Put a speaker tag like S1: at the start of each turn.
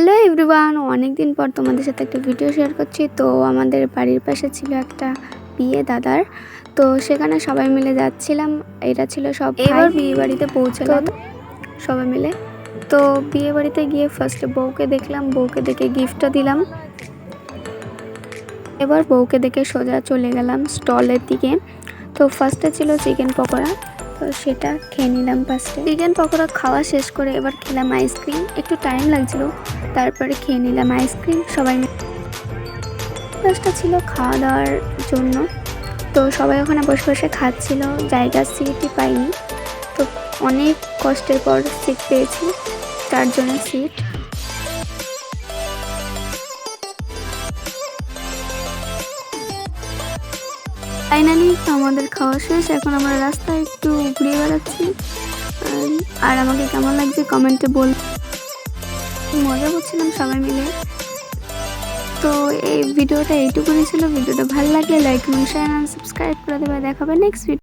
S1: Hello everyone, অনেকদিন পর তোমাদের সাথে একটা ভিডিও শেয়ার করছি। তো আমাদের বাড়ির পাশে ছিল একটা বিয়ে দাদার, তো সেখানে সবাই মিলে যাচ্ছিলাম। এটা ছিল সব এবার বিয়ে বাড়িতে পৌঁছলাম সবাই মিলে। তো বিয়ে বাড়িতে গিয়ে ফার্স্টে বউকে দেখলাম, বউকে দেখে গিফটটা দিলাম। এবার বউকে দেখে সোজা চলে গেলাম স্টলের দিকে। তো ফার্স্টে ছিল চিকেন পকোড়া, তো সেটা খেয়ে নিলাম। ফার্স্টে চিকেন পকোড়া খাওয়া শেষ করে এবার খেলাম আইসক্রিম। একটু টাইম লাগছিল, তারপরে খেয়ে নিলাম আইসক্রিম সবাই মিলে। ফার্স্টটা ছিল খাওয়া দাওয়ার জন্য, তো সবাই ওখানে বসে বসে খাচ্ছিল, জায়গার সিটই পাইনি। তো অনেক কষ্টের পর সিট পেয়েছি, 4 জনের সিট। ফাইনালি আমাদের খাওয়া শেষ, এখন আমরা রাস্তায় একটু ঘুরে বেড়াচ্ছি। আর আমাকে কেমন লাগছে কমেন্টে বল। মজা করছিলাম সবাই মিলে। তো এই ভিডিওটা এইটুকুনি ছিল। ভিডিওটা ভালো লাগলে লাইক, কমেন্ট, শেয়ার আর সাবস্ক্রাইব করে দেবে। দেখাবে নেক্সট ভিডিও।